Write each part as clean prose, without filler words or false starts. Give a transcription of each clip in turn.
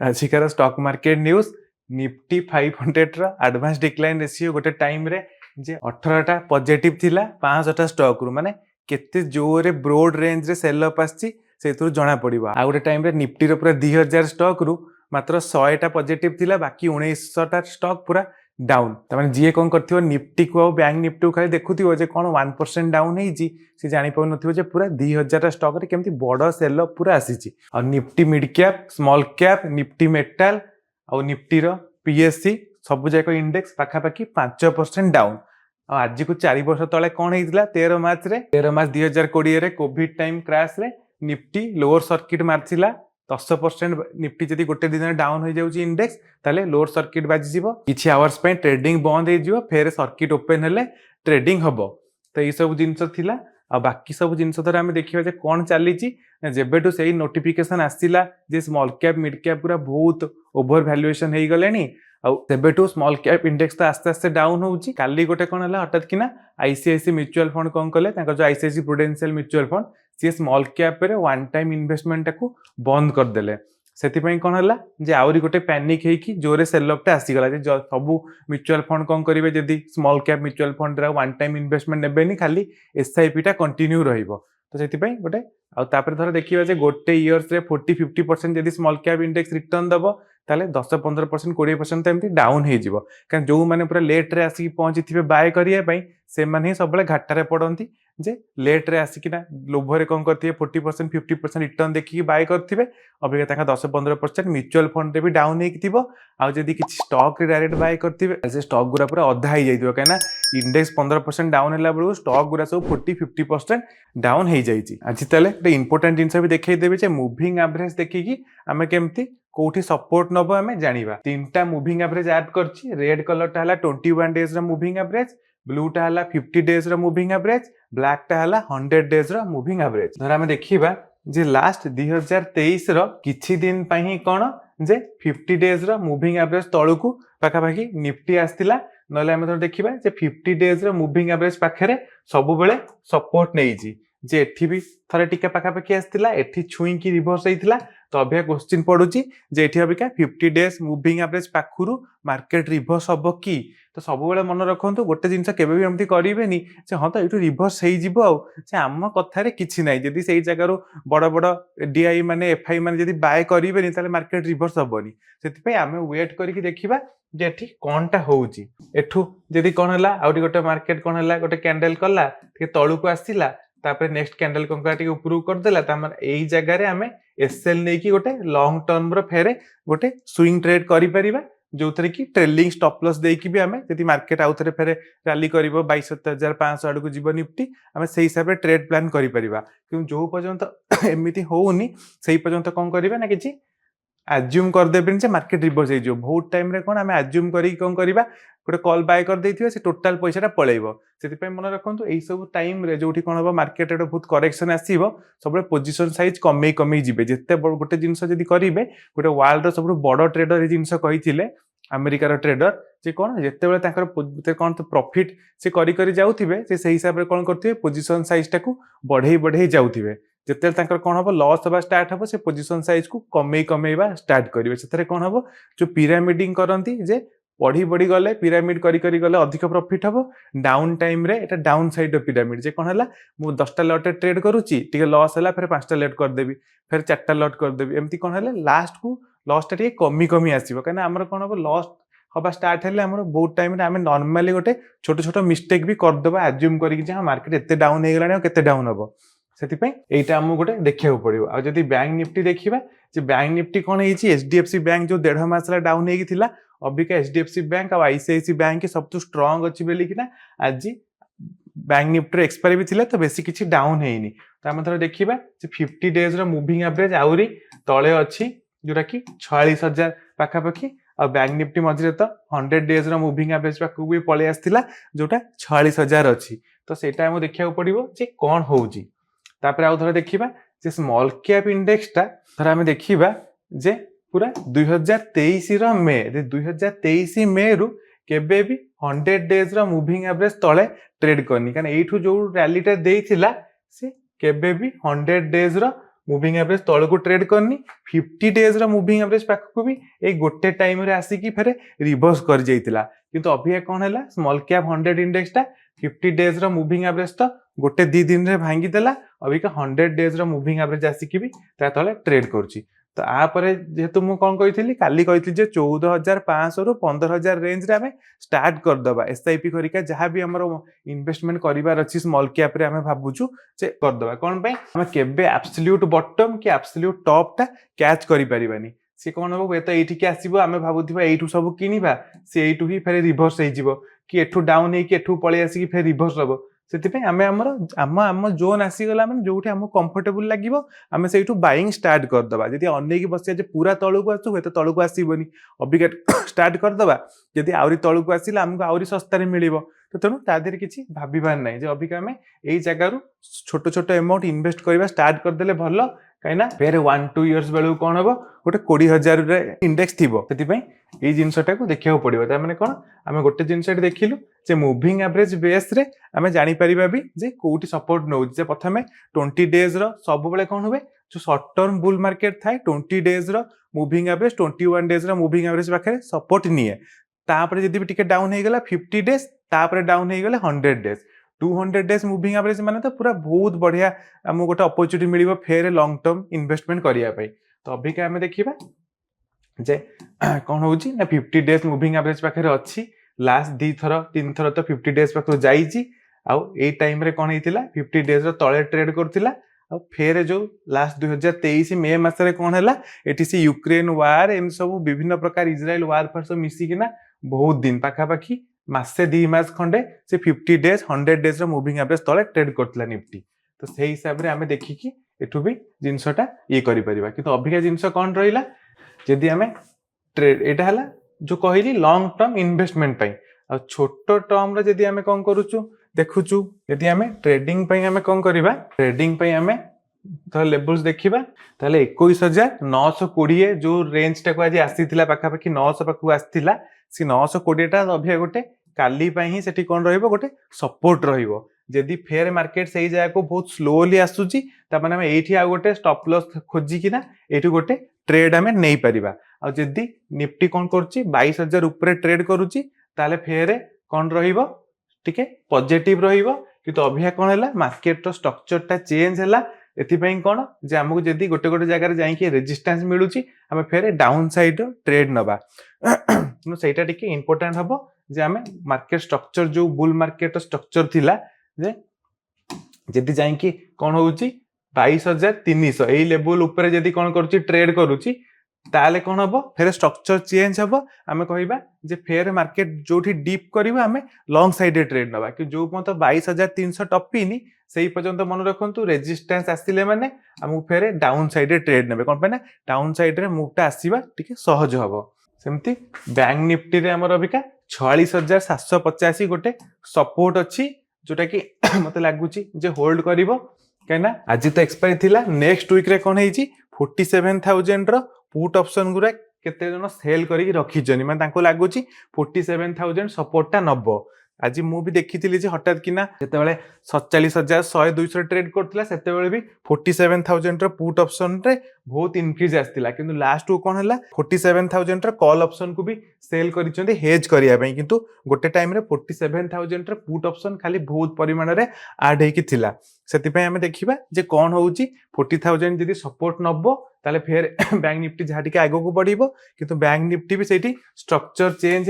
आजिकार stock market news Nifty 500 advance decline ratio गोटे time रे जे 18टा पॉजिटिव थिला 5टा स्टॉक रु माने केते जोरे ब्रॉड रेंज रे सेल अप आछि सेतु जाना पड़िबा। आ गोटे टाइम रे निफ्टी रो पूरा 2000 स्टॉक रु मात्र 100टा पॉजिटिव थिला बाकी 1900टा स्टॉक पूरा डाउन। तमाने जीए कोन करथियो निफ्टी को बैंक निफ्टी को खाली देखुथियो जे कोन 1% डाउन हेजी से जानि पाउ नथियो जे पूरा 2000 स्टॉक रे केमती बड़ सेल अप पूरा आसीची। और Nifty mid cap small cap Nifty metal और निफ्टी रो पीएससी सब जाक इंडेक्स पाखापाखि 5% डाउन। आज को 4 वर्ष तले कौन होता 13 मार्च 2020 रे कोविड टाइम क्रैश रे निफ्टी लोअर सर्किट मार्चिला 10% निफ्टी जदि गोटे दिन डाउन हो जाउची इंडेक्स ताले लोअर सर्किट बाजी जीवो किछि आवर्स पे ट्रेडिंग बंद हे जीवो फेर सर्किट ओपन हेले ट्रेडिंग हबो। तो ये सब जिंस थिला आ बाकी सब जिंस थोड़ा आम देखिए जे कौन चली जेबेठू से नोटिफिकेशन आसला जे स्मॉल कैप मिड कैप पूरा बहुत ओवर वैल्यूएशन हो गले आबेठू स्मॉल कैप इंडेक्स तो आस्ते आस्ते डाउन होउची। काली गोटे कौन है हठात कि आईसीआईसी म्यूचुअल फंड कौन कले जो आईसीआईसी प्रुडेंशियल म्यूचुअल फंड सी स्मॉल कैप रे वन टाइम इन्वेस्टमेंट को बंद करदेले। से कौन है जे आउरी गोटे पैनिक होइकी जोरे सेलअपटा आसीगला जे सबू म्यूचुअल फंड कौन करेंगे जदि small cap mutual fund one time investment नेबेनी खाली एसआईपी टा कंटिन्यू रहिबो। तो से गोटे आउे धर देखिए गोटे इयर्स रे 40-50% जदि स्मॉल कैप इंडेक्स रिटर्न दबो ताले 10-15% 20% तो एमती डाउन हो जिवो। कारण जो मैंने पूरा लेट रे आसिक पहुंची थे बाय करिया पई से माने सब घाटारे पड़ती जे लेट रे आसिकिना लोभरे कौन करथिबे 40% 50% रिटर्न देखिए बाय करथिबे अबिका 10-15% म्यूचुअल फंड रे भी डाउन हेकी थिबो। आ जदि किछि स्टॉक रे डायरेक्ट बाय करथिबे से स्टॉक गुरा पूरा अधा ही जाइदिबो काना इंडेक्स 15% डाउन होला बेलू स्टॉक गुरा सब 40-50% डाउन हो जाइछि। आज ताले गोटे इंपोर्टेंट जिंस भी देखै देबे जे मूविंग एवरेज देखिकी आमे केमती कोठी सपोर्ट नबो आमे जानिबा। तीनटा मूविंग एवरेज ऐड करछि रेड कलर टा हला 21 डेज रा मूविंग एवरेज ब्लू टा हला 50 डेज रा मूविंग एवरेज ब्लैक टा हला 100 डेज रा मूविंग एवरेज। धर आमे देखिबा जे लास्ट 2023 रो किछि दिन पई कोन जे 50 डेज रा मूविंग एवरेज तळुकू पाखापाखि निफ्टी आस्तिला नले आमे धर देखिबा जे 50 डेज रा मूविंग एवरेज पाखरे सब बेले सपोर्ट नेइजी जे एठी भी थरे टिका पाखापाखि आस्तिला एठी छुई की रिवर्स होइतिला। तो अभी क्वेश्चन पड़ुची जे एठी अबिका 50 डेज मूविंग एवरेज पाखुरु मार्केट रिवर्स हबो की। तो सब बेले मन रखंतु गोटे जिंस केबे भी एमती करिवेनी जे हां तो एठु रिवर्स हेइ जिवो आ जे आम कथारे किछि नै जदि सेही जगह रो बड़ बड़ डीआई माने एफआई माने जदि बाय करिवेनी ताले मार्केट रिवर्स हबोनी। सेति पई आमे वेट करिकि देखिबा जे एठी कोनटा होउची। एठु जदि कोन हला आउटी गोटे मार्केट कोन हला गोटे कैंडल कला के तळुकु आसिला तापर नेक्स्ट कैंडल कंका टी ऊपर कर देला तामन एई जगह रे हमें एसएल नै की गोटे लॉन्ग टर्म रो फेरे गोटे स्विंग ट्रेड करि परिबा जो थरे की ट्रेलिंग स्टॉप लॉस देई की भी हमें यदि मार्केट आउ थरे फेरे रैली करिवो 22500 आडू को जीव निफ्टी हमें सेही हिसाब रे ट्रेड प्लान करि परिबा। क्यों जो पर्यंत एमिति होउनी सेही पर्यंत कोन करिबा ना किछि एज्यूम कर देबेन जे मार्केट रिवर्स हे जो बहुत टाइम रे कोन हमें एज्यूम करी कोन करिबा गोटे कॉल बाय कर देथिबे से टोटल पैसाटा पळेइबो। सेति पय मन रखंतु एई सब टाइम रे जोठी कोन हबो मार्केट रे बहुत करेक्शन आसीबो सबले पोजीशन साइज कमी जिवे जेते गोटे जिंस जदि करिवे गोटे वर्ल्ड रो सबरो बड़ ट्रेडर ए जिंस कहिथिले अमेरिका रो ट्रेडर जे कोन जेते बेले ताकर कोन तो प्रॉफिट से करी जाउथिबे से सही हिसाब रे कोन करथिबे पोजीशन साइज टाकू बढ़ेई जाउथिबे जेते ताकर कोन हबो लॉस होबा स्टार्ट हबो से पोजीशन साइज को कमेइबा स्टार्ट करिवे। सेतरे कोन हबो जो पिरामिडिंग करंती जे बढ़ी गले पिरामिड करी गले अधिक प्रॉफिट हबो डाउन टाइम रे एटा डाउन साइड ऑफ पिरामिड जे कोन हला मु 10टा लॉट ट्रेड करूची टिके लॉस हला फिर 5टा लॉट कर देबी फिर 4टा लॉट कर देबी एमती कोन हला लास्ट को लॉस टा टिके कमी आसीबो काना हमर कोन हबो लॉस हबा स्टार्ट हेले हमर बहुत टाइम रे हमें नॉर्मली गोटे छोटो मिस्टेक भी कर देबा एज्यूम करी जे मार्केट एते डाउन हे गलानी केते डाउन हबो सेति एटा हम गोटे देखिया पड़ो। आ जदि बैंक निफ्टी देखिबा जे बैंक निफ्टी कोन हेची एचडीएफसी बैंक जो 1.5 मास ला डाउन हेकी थिला अबिका एचडीएफसी बैंक और आईसीआईसी बैंक सब तो स्ट्रांग अच्छी बेली कि ना आज बैंक निफ्टी एक्सपायरी भी थिला तो बेसी किछि डाउन हेइनी। तो हम थोड़ा देखिबा जे 50 डेज रो मूविंग एवरेज आउरी तळे अछि जोरा कि 46000 पाखापाखि और बैंक निफ्टी मझिरे तो 100 डेज रो मूविंग एवरेज पाखु भी पळे आस्थिला जोटा 46000 अछि। तो सेटा हम देखिया पड़िबो जे कोन होउची। तापर आउ थोड़ा देखिबा जे स्मॉल कैप इंडेक्स टा थोड़ा हम देखिबा जे पूरा 2023 रो मे 2023 मे रु केबे भी 100 डेज रो मूविंग एवरेज तळे ट्रेड करनी कारण एठू जो रैली टा देइथिला से केबे भी 100 डेज रो मुविंग एवरेज तलू ट्रेड करनी 50 डेज मुविंग एवरेज पाखक भी ये गोटे टाइम रे आसिकी फेरे रिवर्स कर जाइतिला किंतु अभी कौन है स्मॉल कैप 100 इंडेक्स टा 50 डेज मुविंग एवरेज तो गोटे 2 दिन रे भांगी देला अभी 100 डेज मुविंग एवरेज आसिकी भी ता तले ट्रेड करूची तो आपर जेहेतु मुझे कौन कही काली कही 14,500 रु 15,000 रेंज रे आमे स्टार्ट करदबा एसआईपी करिका जहाँ भी हमर इन्वेस्टमेंट करिवार अछि स्मॉल कैप रे आमे भाबुछु जे करदबा कोन पे हम केबे एब्सोल्यूट बॉटम कि एब्सोल्यूट टॉप टा कैच करि परिबानी सी कोन हो ए तो एठी के आसीबो आमे भाबुथिबा एठू सब किनिबा से एठू ही फेरे रिवर्स हे जिवो कि एठू डाउन हे कि एठू पळे आसी कि फेर रिवर्स हबो से आम आम जोन आसीगला मैंने जो कंफर्टेबल लगे आम से बाइंग स्टार्ट करदे जदि अनेक बस पूरा तलू को आसू तो तलू आसबनी अबिका स्टार्ट करदे जदि आहरी तलू को आसला आमको आहरी सस्तार मिल तो तेणु तादेह किसी भाबार ना अबिका आम यही जगार छोट छोट अमाउंट इन्वेस्ट करवा स्टार्ट करदे भल कहीं फेर 1-2 इयर्स बेलू कौन हम गोटे 20,000 इंडेक्स थी ये जिनटा को देखा पड़ो मैंने कौन आम गोटे जिनस देखिलु जे मुविंग एवरेज बेस रे आम जापर भी जे कौटी सपोर्ट नौ प्रथम 20 डेज सब बेले कौन हुए जो सर्ट टर्म बुल मार्केट थाए 20 days moving average 21 days moving average पाखे सपोर्ट निए तापर जदि भी डाउन हो गला 50 डेज तापर डाउन हो गले 100 डेज 200 डेज मुविंग एवरेज माने तो पूरा बहुत बढ़िया आम गोटे अपॉर्चुनिटी मिल फेर लॉन्ग टर्म इन्वेस्टमेंट करने तो अबिका आम देखा जे कौन हो 50 डेज मुविंग एवरेज पाखे अच्छी लास्ट 2 थर 3 थर तो 50 डेज पाख जाइए आई टाइम रे कौन होता 50 डेज तले ट्रेड करथिला फेर जो लास्ट 2023 मे मासरे कौन है ये सी यूक्रेन वार एम सब विभिन्न प्रकार इज्राएल वार फार सब मिसिकिना बहुत दिन पाखापाखि मासे 2 मास खंडे से 50 डेज 100 डेज मुविंग एवरेज तले ट्रेड करथिला निफ्टी तो से हिसाब रे आमे देखिकी एठू भी जिनसटा ये करि परिबा किंतु अभिका जिनस कौन रहिला जदि आमे ट्रेड एटा हला जो कहली लॉन्ग टर्म इन्वेस्टमेंट पई आ छोट टर्म रे जदि आमे कोन करूछु देखुछु यदि आमे ट्रेडिंग पई आमे कोन करबा ट्रेडिंग पई आमे तो लेवल्स देखिबा ताले 21,920 जो रेंज टा को आज आसीथिला पाखापाखि 900 पाखु आसीथिला सी 920 टा अभिया गोटे काली पई ही सेठी कोन रहइबो गोटे सपोर्ट रहिबो जदि फेयर मार्केट सही जगह को बहुत स्लोली आसुची ता माने एठी आ गोटे स्टॉप लॉस खोजी किना एठी गोटे ट्रेड आमे नै परिबा आ जदि निफ्टी कोन करची 22,000 ऊपर ट्रेड करूची ताले फेर कोन रहिबो ठीक है पॉजिटिव रहिबो किंतु अभिया कोन हला मार्केट रो स्ट्रक्चर टा चेंज हला एथिपाई कौन जे आमको जदि गोटे गोटे जगह जाइए रेजिस्टेंस मिलूची आम फेर डाउन साइड ट्रेड नबा सेटा टिके इंपोर्टेंट हम जे आम मार्केट स्ट्रक्चर जो बुल मार्केट स्ट्रक्चर थिला जे जदि जाइए कौन होउची 22,300 यही लेवल ऊपर जदि कौन करूची ट्रेड करूची ताले कौन हम फेर स्ट्रक्चर चेंज हम आम कहवा जे फेर मार्केट जो डीप करवा आम लॉन्ग साइड ट्रेड नबा कि जो पर्यंत 22,300 टपीनी से पर्यंत मन रखु रेजिस्टेंस आसिले माने आमको फेर डाउन साइड ट्रेड ने कौन ना डाउन साइड रे मूवटा आसीबा टिके सहज हम सेमती बैंक निफ्टी रे हमर अबिका 46,785 गोटे सपोर्ट अच्छी जोटा कि मते लागुची जे होल्ड करिवो कहना आज तो एक्सपायरी थिला नेक्स्ट वीक रे कोन हेची 47,000 रो पुट ऑप्शन गुरा केते जन सेल करी रखी जनी माने तांको लागुची 47,000 सपोर्ट टा नबो आज मु भी देखी हठात कि जिते 47,100-200 ट्रेड करता से भी 47,000 पुट ऑप्शन रे बहुत इनक्रीज आसला कि लास्ट को कौन है 47,000 कॉल ऑप्शन को भी सेल कर हेज करने किंतु गोटे टाइम रे 47,000 पुट ऑप्शन खाली बहुत परिमाण रे ऐड होता से आम देखा जे कौन हो 40,000 जदि सपोर्ट नब ताले फेर बैंक निफ्टी जहाँ टी आग को बढ़ किंतु बैंक निफ्टी भी से स्ट्रक्चर चेंज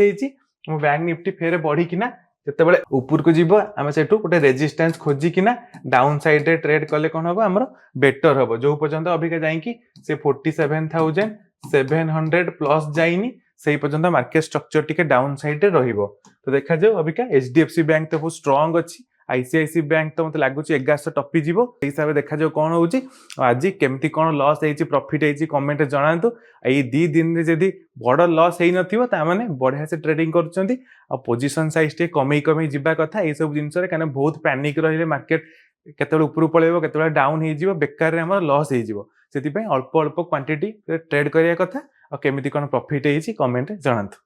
हो बैंक निफ्टी फेर बढ़िकिना जिते ऊपर को जीव आम से गोटे रेजिस्टेंस खोजिकिना डाउन साइड रे ट्रेड कले कौन हम आमर बेटर हम जो पर्यंत अबिका जाइए से 47,700 प्लस जाइनी से पर्यंत मार्केट स्ट्रक्चर टिके डाउन साइड रे रहिबो तो देखा जाओ अबिका एचडीएफसी बैंक तो बहुत स्ट्रांग अच्छी आईसीआईसी बैंक तो मतलब लगुच 1100 टपी जीवो हिसाब से देखा जाओ कौन होची आज केमती कौन लॉस होती प्रॉफिट होती कमेंट जनातु ये 2 दिन में जदि बड़ लॉस हो न बढ़िया से ट्रेडिंग कर पोजिशन साइज टे कमे कमे जावा कथा ये सब जिनस कहीं बहुत पैनिक रही मार्केट केतबेले ऊपर पलैब केतबेले डाउन हो बेकार आम लॉस हो अल्प अल्प क्वांटिटी ट्रेड करने कथा केमिति कौन प्रॉफिट होती कमेंट जनातु।